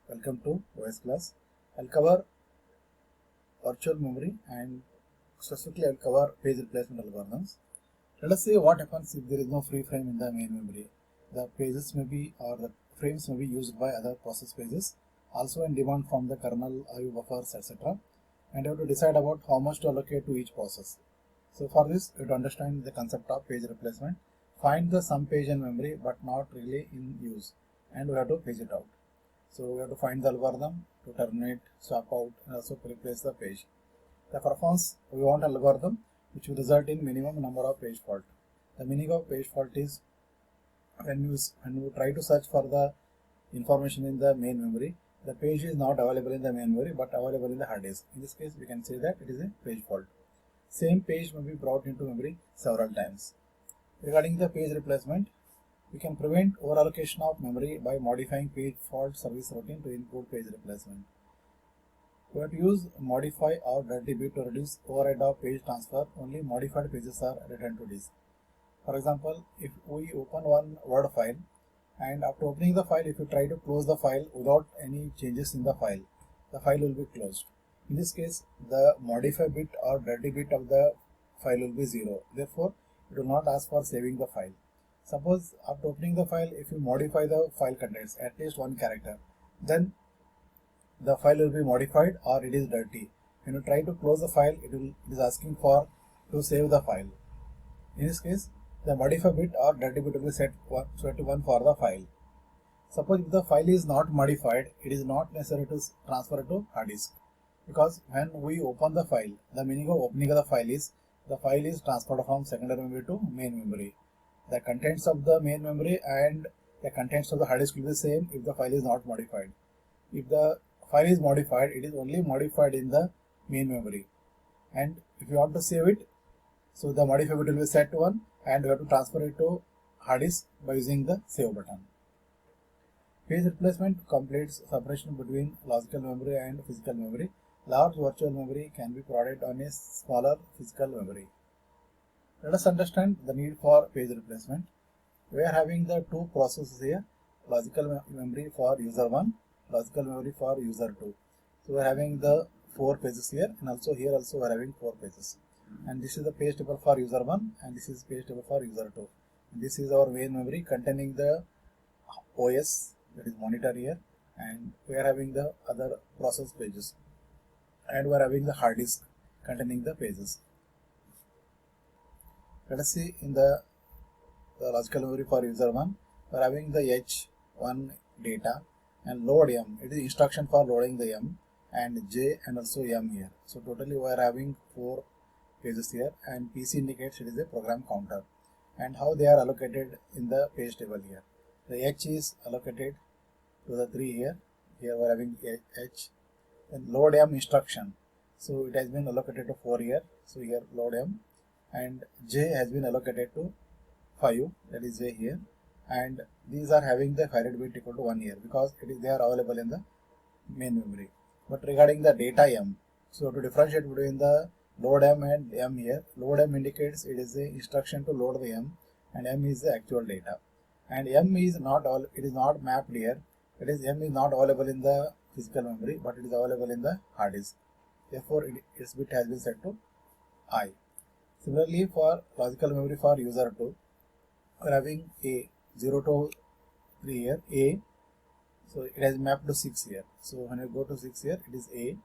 Welcome to OS class. I'll cover virtual memory and specifically I'll cover page replacement algorithms. Let us see what happens if there is no free frame in the main memory. The pages may be or the frames may be used by other process pages, also in demand from the kernel, IO buffers, etc. And you have to decide about how much to allocate to each process. So for this, you have to understand the concept of page replacement. Find the some page in memory but not really in use, and we have to page it out. So we have to find the algorithm to terminate, swap out, and also replace the page. The performance, we want algorithm which will result in minimum number of page fault. The meaning of page fault is when you try to search for the information in the main memory, the page is not available in the main memory but available in the hard disk. In this case, we can say that it is a page fault. Same page may be brought into memory several times. Regarding the page replacement, we can prevent overallocation of memory by modifying page fault service routine to include page replacement. We have to use modify or dirty bit to reduce overhead of page transfer. Only modified pages are returned to disk. For example, if we open one Word file and after opening the file, if you try to close the file without any changes in the file will be closed. In this case, the modify bit or dirty bit of the file will be 0. Therefore, it will not ask for saving the file. Suppose after opening the file, if you modify the file contents at least one character, then the file will be modified or it is dirty. When you try to close the file, it is asking for to save the file. In this case, the modify bit or dirty bit will be set to 1 for the file. Suppose if the file is not modified, it is not necessary to transfer it to hard disk, because when we open the file, the meaning of opening of the file is transferred from secondary memory to main memory. The contents of the main memory and the contents of the hard disk will be same if the file is not modified. If the file is modified, it is only modified in the main memory. And if you want to save it, so the modify bit will be set to 1 and you have to transfer it to hard disk by using the save button. Page replacement completes separation between logical memory and physical memory. Large virtual memory can be provided on a smaller physical memory. Let us understand the need for page replacement. We are having the two processes here, logical memory for user 1, logical memory for user 2. So we are having the 4 pages here, and also here also we are having 4 pages. And this is the page table for user 1 and this is page table for user 2. And this is our main memory containing the OS, that is monitor here, and we are having the other process pages, and we are having the hard disk containing the pages. Let us see in the logical memory for user 1, we are having the H1 data and load M, it is instruction for loading the M, and J and also M here. So totally we are having 4 pages here, and PC indicates it is a program counter. And how they are allocated in the page table here. The H is allocated to the 3 here. Here we are having H. Then load M instruction. So it has been allocated to 4 here. So here load M. And J has been allocated to 5. That is J here. And these are having the Farad bit equal to 1 here because they are available in the main memory. But regarding the data M, so to differentiate between the load M and M here, load M indicates it is the instruction to load the M, and M is the actual data. And M is not all, it is not mapped here. It is M is not available in the physical memory, but it is available in the hard disk. Therefore, its bit has been set to I. Similarly, for logical memory for user 2, we are having A 0 to 3 here, A. So it has mapped to 6 here. So when you go to 6 here, it is A.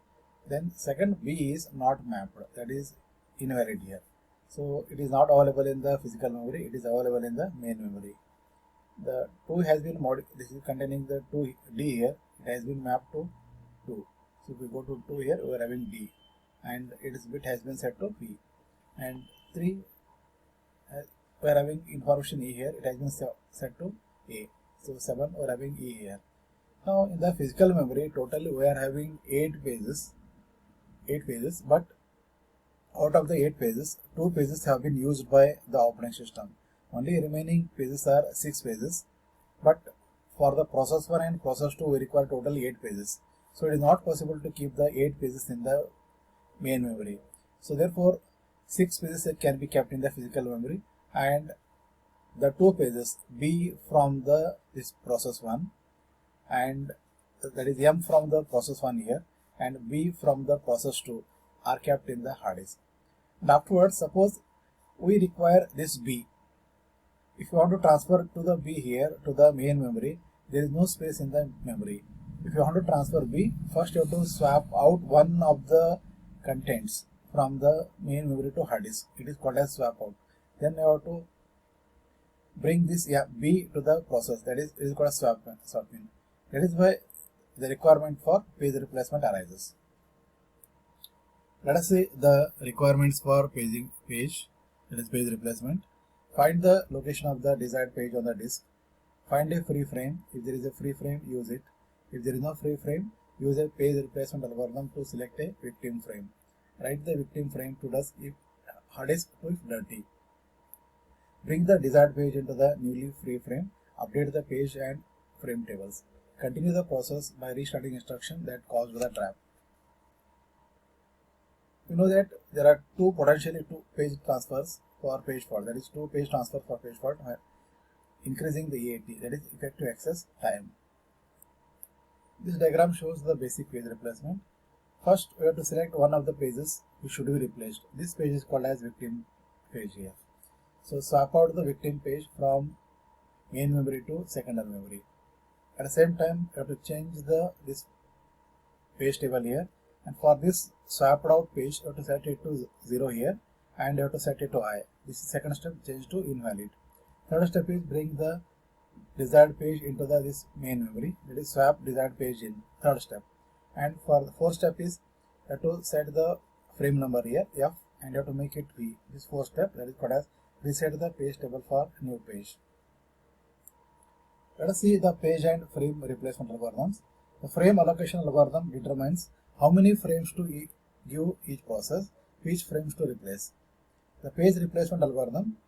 Then second B is not mapped, that is invalid here. So it is not available in the physical memory, it is available in the main memory. The 2 has been modified, this is containing the 2D here, it has been mapped to 2. So if we go to 2 here, we are having D, and its bit has been set to B. And 3, we are having information E here, it has been set to A. So 7, we are having E here. Now in the physical memory, totally we are having 8 pages, but out of the 8 pages, 2 pages have been used by the operating system. Only remaining pages are 6 pages, but for the process 1 and process 2 we require totally 8 pages. So it is not possible to keep the 8 pages in the main memory. So therefore 6 pages can be kept in the physical memory, and the 2 pages B from this process 1 and that is M from the process 1 here and B from the process 2 are kept in the hard disk. And afterwards, suppose we require this B. If you want to transfer to the B here to the main memory, there is no space in the memory. If you want to transfer B, first you have to swap out one of the contents from the main memory to hard disk. It is called as swap out. Then you have to bring this B to the process, that is called as swap in. That is why the requirement for page replacement arises. Let us see the requirements for paging page, that is page replacement. Find the location of the desired page on the disk. Find a free frame. If there is a free frame, use it. If there is no free frame, use a page replacement algorithm to select a victim frame. Write the victim frame to disk if hard disk if dirty. Bring the desired page into the newly free frame. Update the page and frame tables. Continue the process by restarting instruction that caused the trap. You know that there are potentially two page transfers for page fault, that is two page transfer for page fault, increasing the EAT, that is effective access time. This diagram shows the basic page replacement. First, we have to select one of the pages which should be replaced. This page is called as victim page here. So swap out the victim page from main memory to secondary memory. At the same time, you have to change this page table here, and for this swapped out page, you have to set it to 0 here and you have to set it to I. This is second step, change to invalid. Third step is bring the desired page into this main memory, that is swap desired page in, third step. And for the fourth step is you have to set the frame number here F and you have to make it V. This fourth step, that is called as reset the page table for new page. Let us see the page and frame replacement algorithms. The frame allocation algorithm determines how many frames to give each process, which frames to replace. The page replacement algorithm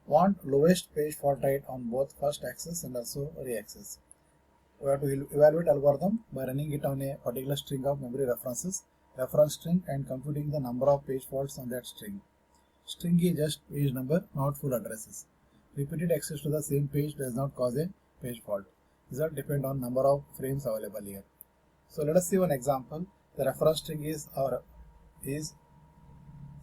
want lowest page fault rate on both first access and also re-access. We have to evaluate algorithm by running it on a particular string of memory references, reference string, and computing the number of page faults on that string. String is just page number, not full addresses. Repeated access to the same page does not cause a page fault. Result depend on number of frames available here. So let us see one example. The reference string is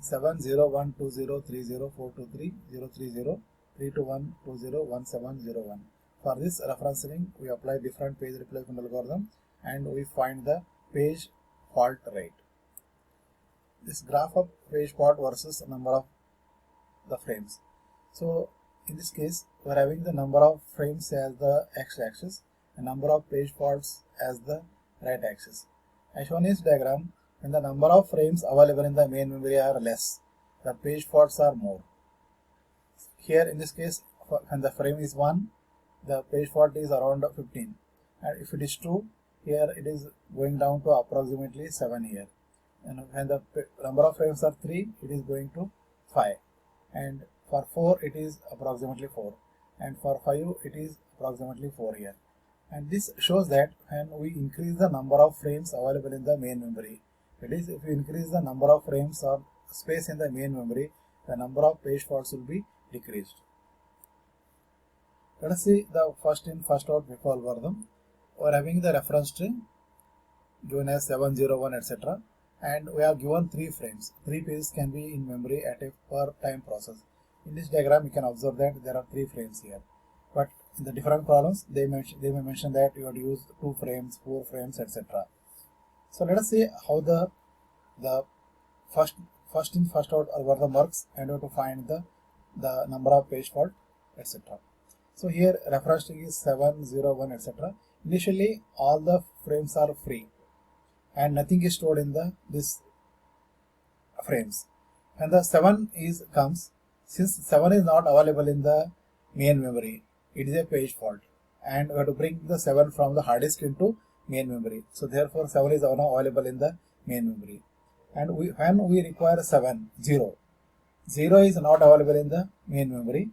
7012030423030 For this reference string, we apply different page replacement algorithm and we find the page fault rate. This graph of page fault versus number of the frames. So in this case, we are having the number of frames as the x-axis and number of page faults as the right axis. As shown in this diagram, when the number of frames available in the main memory are less, the page faults are more. Here in this case, when the frame is 1, the page fault is around 15, and if it is 2, here it is going down to approximately 7 here. And when the number of frames are 3, it is going to 5, and for 4 it is approximately 4, and for 5 it is approximately 4 here. And this shows that when we increase the number of frames available in the main memory, that is, if we increase the number of frames or space in the main memory, the number of page faults will be decreased. Let us see the first in first out FIFO algorithm. We are having the reference string given as 701 etc. and we have given 3 frames. 3 pages can be in memory at a per time process. In this diagram, you can observe that there are 3 frames here. But in the different problems, they may mention that you have to use 2 frames, 4 frames, etc. So let us see how the first in first out algorithm works, and we have to find the number of page fault, etc. So here reference string is 701 etc. Initially all the frames are free and nothing is stored in this frames. When the 7 comes, since 7 is not available in the main memory, it is a page fault, and we have to bring the 7 from the hard disk into main memory. So therefore 7 is now available in the main memory. And when we require 0 is not available in the main memory,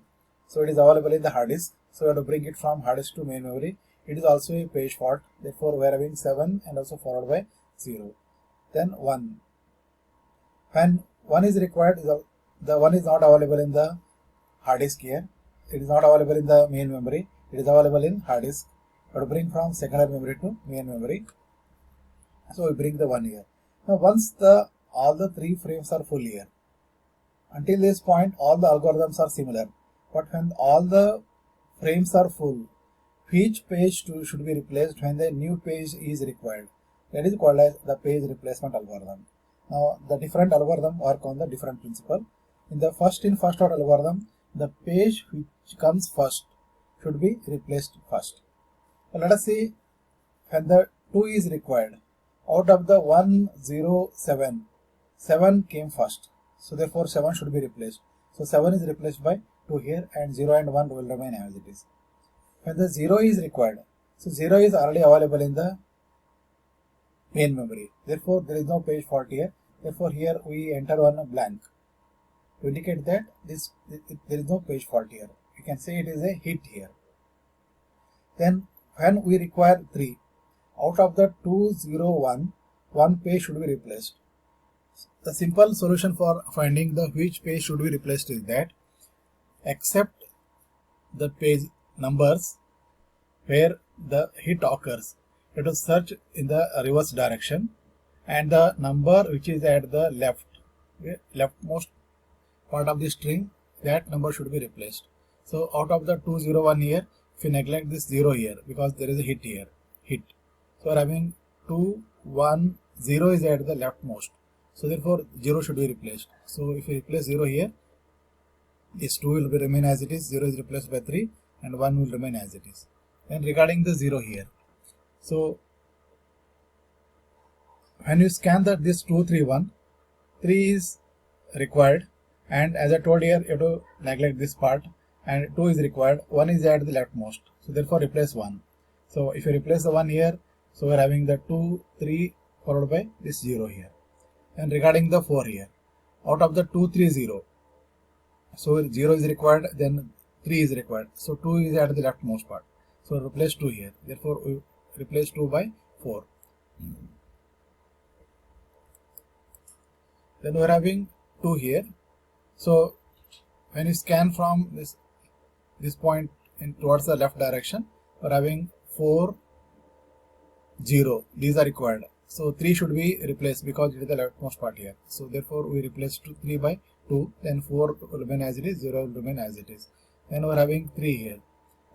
so it is available in the hard disk. So we have to bring it from hard disk to main memory. It is also a page fault. Therefore we are having 7 and also followed by 0. Then 1. When 1 is required, the 1 is not available in the hard disk here. It is not available in the main memory. It is available in hard disk. to bring from secondary memory to main memory. So we bring the 1 here. Now once all the 3 frames are full here, until this point all the algorithms are similar, but when all the frames are full, each page should be replaced when the new page is required. That is called as the page replacement algorithm. Now the different algorithm work on the different principle. In the first in first out algorithm, the page which comes first should be replaced first. So let us see, when the 2 is required, out of the 107, 7 came first. So therefore 7 should be replaced. So 7 is replaced by 2 here, and 0 and 1 will remain as it is. When the 0 is required, so 0 is already available in the main memory. Therefore there is no page fault here. Therefore here we enter one blank to indicate that there is no page fault here. You can say it is a hit here. Then when we require 3, out of the 201, 1 page should be replaced. The simple solution for finding the which page should be replaced is that accept the page numbers where the hit occurs. Let us search in the reverse direction, and the number which is at the leftmost part of the string, that number should be replaced. So out of the 201 here, if you neglect this 0 here because there is a hit here, hit. So we are having 2, 1, 0 is at the leftmost. So therefore 0 should be replaced. So if you replace 0 here, this 2 will remain as it is, 0 is replaced by 3, and 1 will remain as it is. And regarding the 0 here, so when you scan this 231, 3 is required, and as I told here, you have to neglect this part, and 2 is required, 1 is at the leftmost. So therefore replace 1. So if you replace the 1 here, so we are having the 2, 3 followed by this 0 here. And regarding the 4 here, out of the 230, so 0 is required, then 3 is required. So 2 is at the leftmost part. So replace 2 here. Therefore we replace 2 by 4. Then we are having 2 here. So when you scan from this point towards the left direction, we are having 4, 0. These are required. So 3 should be replaced because it is the leftmost part here. So therefore we replace 3 by 2. Then 4 will remain as it is, 0 will remain as it is. Then we are having 3 here.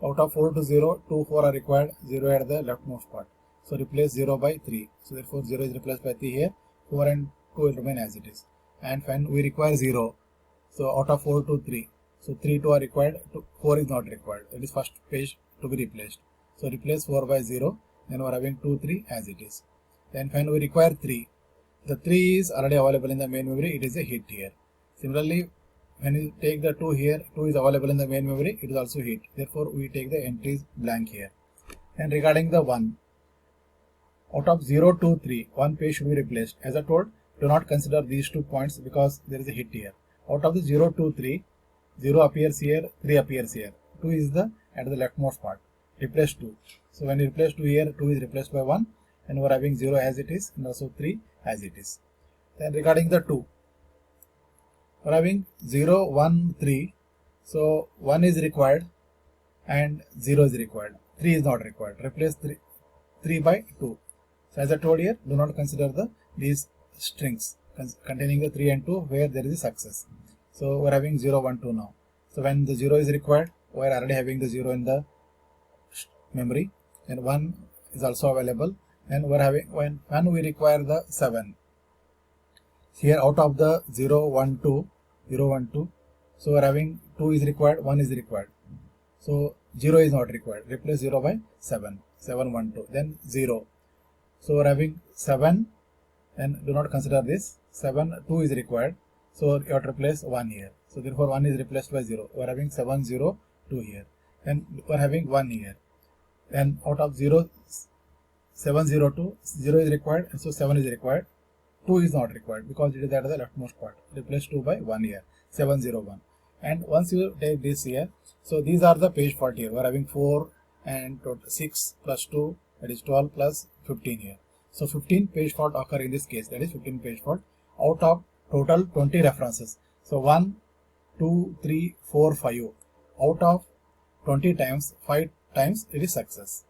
Out of 4 to 0, 2, 4 are required, 0 at the leftmost part. So replace 0 by 3. So therefore 0 is replaced by 3 here, 4 and 2 will remain as it is. And when we require 0, so out of 4 to 3, so 3, 2 are required, 4 is not required. That is first page to be replaced. So replace 4 by 0, then we are having 2, 3 as it is. Then when we require 3, the 3 is already available in the main memory, it is a hit here. Similarly, when you take the 2 here, 2 is available in the main memory, it is also hit. Therefore we take the entries blank here. And regarding the 1, out of 0 to 3, 1 page should be replaced. As I told, do not consider these 2 points because there is a hit here. Out of the 0 to 3, 0 appears here, 3 appears here. 2 is at the leftmost part. Replace 2. So when you replace 2 here, 2 is replaced by 1, and we are having 0 as it is and also 3 as it is. Then regarding the 2, we are having 0, 1, 3. So 1 is required and 0 is required. 3 is not required. Replace 3 by 2. So as I told here, do not consider these strings containing the 3 and 2 where there is a success. So we are having 0, 1, 2 now. So when the 0 is required, we are already having the 0 in the memory, and 1 is also available. And we are having when we require the 7. Here out of the 0, 1, 2, so we are having 2 is required, 1 is required. So 0 is not required. Replace 0 by 7, 7, 1, 2. Then 0. So we are having 7, and do not consider this. 7, 2 is required. So you have to replace 1 here. So therefore 1 is replaced by 0. We are having 7, 0, 2 here. Then we are having 1 here. Then out of 0, 7, 0, 2, 0 is required, and so 7 is required. 2 is not required because it is at the leftmost part. Replace 2 by 1 here, 7, 0, 1. And once you take this here, so these are the page fault here. We are having 4 and 6 plus 2, that is 12 plus 15 here. So 15 page fault occur in this case, that is 15 page fault out of total 20 references. So 1, 2, 3, 4, 5. Out of 20 times, 5 times it is success.